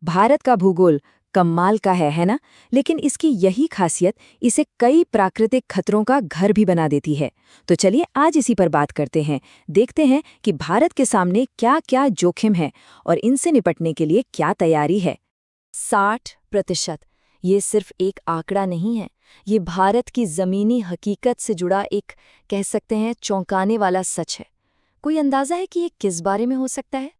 भारत का भूगोल कमाल का है ना? लेकिन इसकी यही खासियत इसे कई प्राकृतिक खतरों का घर भी बना देती है। तो चलिए आज इसी पर बात करते हैं। देखते हैं कि भारत के सामने क्या-क्या जोखिम है और इनसे निपटने के लिए क्या तैयारी है। 60%। ये सिर्फ एक आंकड़ा नहीं है, ये भारत की ज़मीनी हकीकत से जुड़ा एक, कह सकते हैं, चौंकाने वाला सच है। कोई अंदाज़ा है कि ये किस बारे में हो सकता है?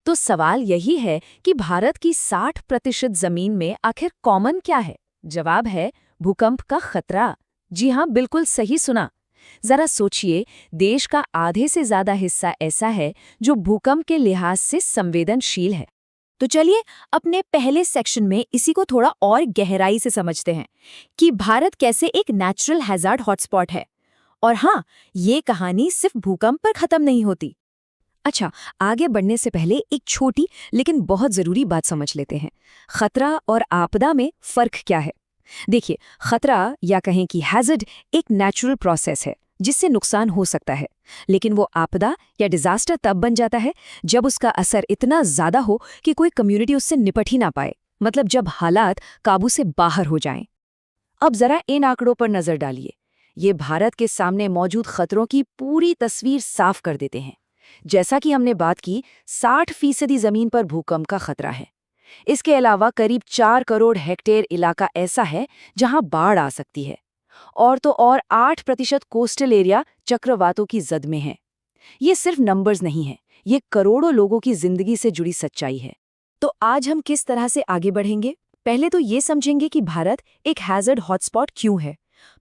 तो सवाल यही है कि भारत की 60% जमीन में आखिर कॉमन क्या है? जवाब है भूकंप का खतरा। जी हाँ, बिल्कुल सही सुना। जरा सोचिए, देश का आधे से ज्यादा हिस्सा ऐसा है जो भूकंप के लिहाज से संवेदनशील है। तो चलिए अपने पहले सेक्शन में इसी को थोड़ा और गहराई से समझते हैं कि भारत कैसे एक नेचुरल हैजार्ड हॉटस्पॉट है। और हाँ, ये कहानी सिर्फ भूकंप पर खत्म नहीं होती। अच्छा, आगे बढ़ने से पहले एक छोटी लेकिन बहुत जरूरी बात समझ लेते हैं। खतरा और आपदा में फर्क क्या है? देखिए, खतरा या कहें कि हैजर्ड एक नेचुरल प्रोसेस है जिससे नुकसान हो सकता है, लेकिन वो आपदा या डिजास्टर तब बन जाता है जब उसका असर इतना ज्यादा हो कि कोई कम्युनिटी उससे निपट ही ना पाए, मतलब जब हालात काबू से बाहर हो जाएं। अब जरा इन आंकड़ों पर नजर डालिए। ये भारत के सामने मौजूद खतरों की पूरी तस्वीर साफ कर देते हैं। जैसा कि हमने बात की, 60% जमीन पर भूकंप का खतरा है। इसके अलावा करीब 4 करोड़ हेक्टेयर इलाका ऐसा है जहां बाढ़ आ सकती है, और तो और 8% कोस्टल एरिया चक्रवातों की जद में है। ये सिर्फ नंबर्स नहीं है, ये करोड़ों लोगों की जिंदगी से जुड़ी सच्चाई है। तो आज हम किस तरह से आगे बढ़ेंगे? पहले तो ये समझेंगे कि भारत एक हैजर्ड हॉटस्पॉट क्यों है।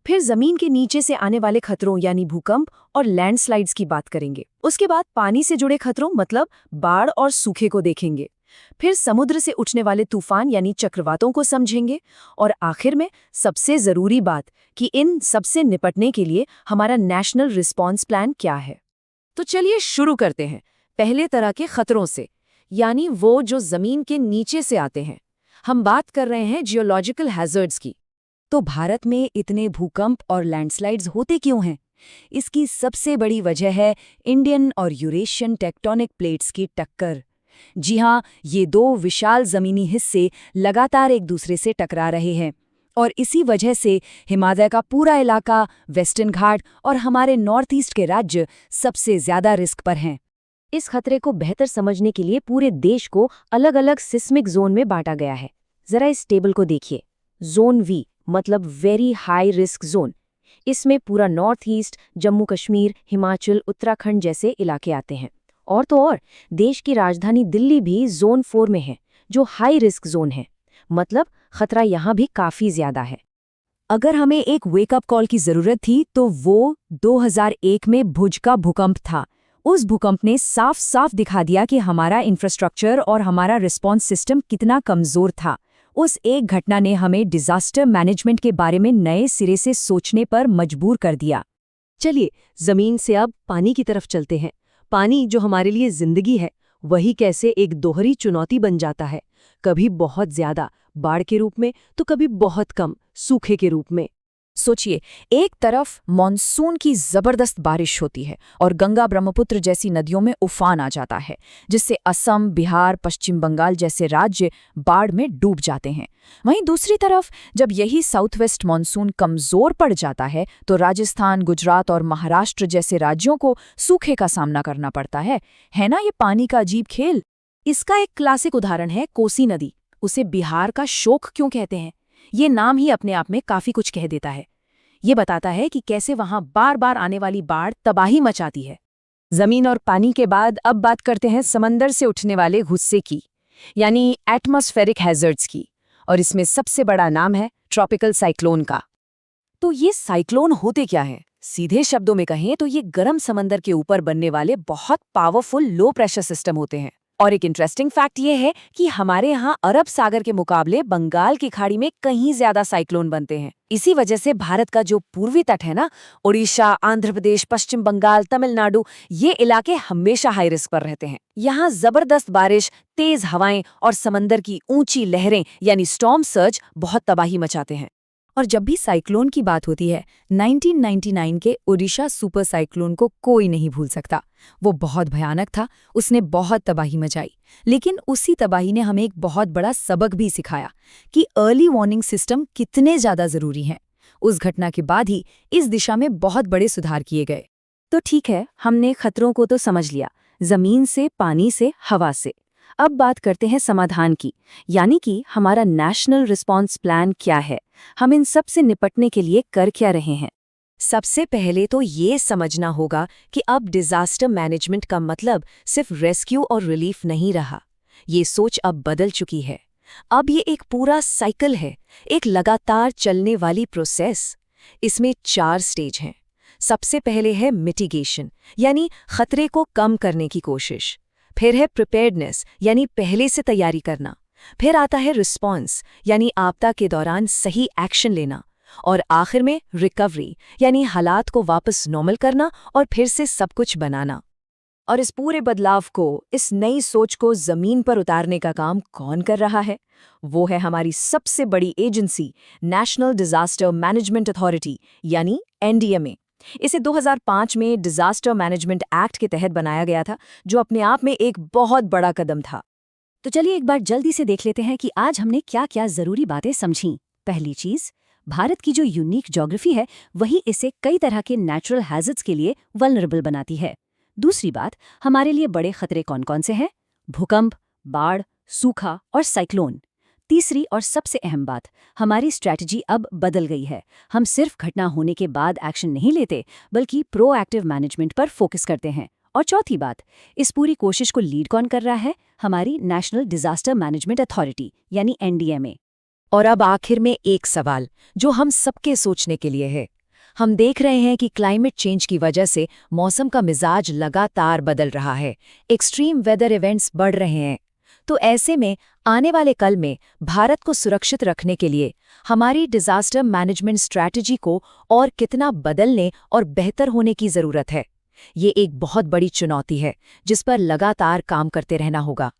फिर जमीन के नीचे से आने वाले खतरों यानी भूकंप और लैंडस्लाइड्स की बात करेंगे। उसके बाद पानी से जुड़े खतरों मतलब बाढ़ और सूखे को देखेंगे। फिर समुद्र से उठने वाले तूफान यानी चक्रवातों को समझेंगे। और आखिर में सबसे जरूरी बात कि इन सबसे निपटने के लिए हमारा नेशनल रिस्पॉन्स प्लान क्या है। तो चलिए शुरू करते हैं पहले तरह के खतरों से, यानी वो जो जमीन के नीचे से आते हैं। हम बात कर रहे हैं जियोलॉजिकल हैजर्ड्स की। तो भारत में इतने भूकंप और लैंडस्लाइड्स होते क्यों हैं? इसकी सबसे बड़ी वजह है इंडियन और यूरेशियन टेक्टोनिक प्लेट्स की टक्कर। जी हाँ, ये दो विशाल जमीनी हिस्से लगातार एक दूसरे से टकरा रहे हैं, और इसी वजह से हिमालय का पूरा इलाका, वेस्टर्न घाट और हमारे नॉर्थ ईस्ट के राज्य सबसे ज्यादा रिस्क पर हैं। इस खतरे को बेहतर समझने के लिए पूरे देश को अलग अलग सिस्मिक जोन में बांटा गया है। जरा इस टेबल को देखिए। जोन वी मतलब वेरी हाई रिस्क जोन। इसमें पूरा नॉर्थ ईस्ट, जम्मू कश्मीर, हिमाचल, उत्तराखंड जैसे इलाके आते हैं। और तो और देश की राजधानी दिल्ली भी जोन 4 में है, जो हाई रिस्क जोन है। मतलब खतरा यहाँ भी काफी ज्यादा है। अगर हमें एक वेकअप कॉल की जरूरत थी तो वो 2001 में भुज का भूकंप था। उस भूकंप ने साफ साफ दिखा दिया कि हमारा इंफ्रास्ट्रक्चर और हमारा रिस्पॉन्स सिस्टम कितना कमजोर था। उस एक घटना ने हमें डिजास्टर मैनेजमेंट के बारे में नए सिरे से सोचने पर मजबूर कर दिया। चलिए जमीन से अब पानी की तरफ चलते हैं। पानी जो हमारे लिए जिंदगी है, वही कैसे एक दोहरी चुनौती बन जाता है। कभी बहुत ज्यादा बाढ़ के रूप में तो कभी बहुत कम सूखे के रूप में। सोचिए, एक तरफ मॉनसून की जबरदस्त बारिश होती है और गंगा ब्रह्मपुत्र जैसी नदियों में उफान आ जाता है, जिससे असम, बिहार, पश्चिम बंगाल जैसे राज्य बाढ़ में डूब जाते हैं। वहीं दूसरी तरफ जब यही साउथ वेस्ट मॉनसून कमजोर पड़ जाता है तो राजस्थान, गुजरात और महाराष्ट्र जैसे राज्यों को सूखे का सामना करना पड़ता है ना ये पानी का अजीब खेल। इसका एक क्लासिक उदाहरण है कोसी नदी। उसे बिहार का शोक क्यों कहते हैं? ये नाम ही अपने आप में काफी कुछ कह देता है। ये बताता है कि कैसे वहां बार बार आने वाली बाढ़ तबाही मचाती है। जमीन और पानी के बाद अब बात करते हैं समंदर से उठने वाले गुस्से की, यानी एटमॉस्फेरिक हैजर्ड्स की। और इसमें सबसे बड़ा नाम है ट्रॉपिकल साइक्लोन का। तो ये साइक्लोन होते क्या है? सीधे शब्दों में कहें तो ये गर्म समंदर के ऊपर बनने वाले बहुत पावरफुल लो प्रेशर सिस्टम होते हैं। और एक इंटरेस्टिंग फैक्ट ये है कि हमारे यहाँ अरब सागर के मुकाबले बंगाल की खाड़ी में कहीं ज्यादा साइक्लोन बनते हैं। इसी वजह से भारत का जो पूर्वी तट है ना, ओडिशा, आंध्र प्रदेश, पश्चिम बंगाल, तमिलनाडु, ये इलाके हमेशा हाई रिस्क पर रहते हैं। यहाँ जबरदस्त बारिश, तेज हवाएं और समंदर की ऊंची लहरें यानी स्टॉर्म सर्ज बहुत तबाही मचाते हैं। और जब भी साइक्लोन की बात होती है, 1999 के ओडिशा सुपर साइक्लोन को कोई नहीं भूल सकता। वो बहुत भयानक था, उसने बहुत तबाही मचाई। लेकिन उसी तबाही ने हमें एक बहुत बड़ा सबक भी सिखाया कि अर्ली वार्निंग सिस्टम कितने ज़्यादा ज़रूरी हैं। उस घटना के बाद ही इस दिशा में बहुत बड़े सुधार किए गए। तो ठीक है, हमने खतरों को तो समझ लिया, ज़मीन से, पानी से, हवा से। अब बात करते हैं समाधान की, यानी कि हमारा नेशनल रिस्पॉन्स प्लान क्या है, हम इन सब से निपटने के लिए कर क्या रहे हैं। सबसे पहले तो ये समझना होगा कि अब डिजास्टर मैनेजमेंट का मतलब सिर्फ रेस्क्यू और रिलीफ नहीं रहा। ये सोच अब बदल चुकी है। अब ये एक पूरा साइकिल है, एक लगातार चलने वाली प्रोसेस। इसमें 4 स्टेज हैं। सबसे पहले है मिटिगेशन, यानी खतरे को कम करने की कोशिश। फिर है प्रिपेयर्डनेस, यानी पहले से तैयारी करना। फिर आता है रिस्पॉन्स, यानी आपदा के दौरान सही एक्शन लेना। और आखिर में रिकवरी, यानी हालात को वापस नॉर्मल करना और फिर से सब कुछ बनाना। और इस पूरे बदलाव को, इस नई सोच को ज़मीन पर उतारने का काम कौन कर रहा है? वो है हमारी सबसे बड़ी agency, national disaster management authority, यानी NDMA। इसे 2005 में डिजास्टर मैनेजमेंट एक्ट के तहत बनाया गया था, जो अपने आप में एक बहुत बड़ा कदम था। तो चलिए एक बार जल्दी से देख लेते हैं कि आज हमने क्या क्या ज़रूरी बातें समझीं। पहली चीज़, भारत की जो यूनिक ज्योग्राफी है, वही इसे कई तरह के नेचुरल हैज़र्ड्स के लिए वल्नरेबल बनाती है। दूसरी बात, हमारे लिए बड़े खतरे कौन-कौन से हैं? भूकंप, बाढ़, सूखा और साइक्लोन। तीसरी और सबसे अहम बात, हमारी स्ट्रैटेजी अब बदल गई है। हम सिर्फ घटना होने के बाद एक्शन नहीं लेते, बल्कि प्रोएक्टिव मैनेजमेंट पर फोकस करते हैं। और चौथी बात, इस पूरी कोशिश को लीड कौन कर रहा है? हमारी नेशनल डिजास्टर मैनेजमेंट अथॉरिटी, यानी NDMA। और अब आखिर में एक सवाल, जो हम सबके सोचने के लिए है। हम देख रहे हैं कि क्लाइमेट चेंज की वजह से मौसम का मिजाज लगातार बदल रहा है, एक्सट्रीम वेदर इवेंट्स बढ़ रहे हैं। तो ऐसे में आने वाले कल में भारत को सुरक्षित रखने के लिए हमारी डिजास्टर मैनेजमेंट स्ट्रैटेजी को और कितना बदलने और बेहतर होने की ज़रूरत है। ये एक बहुत बड़ी चुनौती है, जिस पर लगातार काम करते रहना होगा।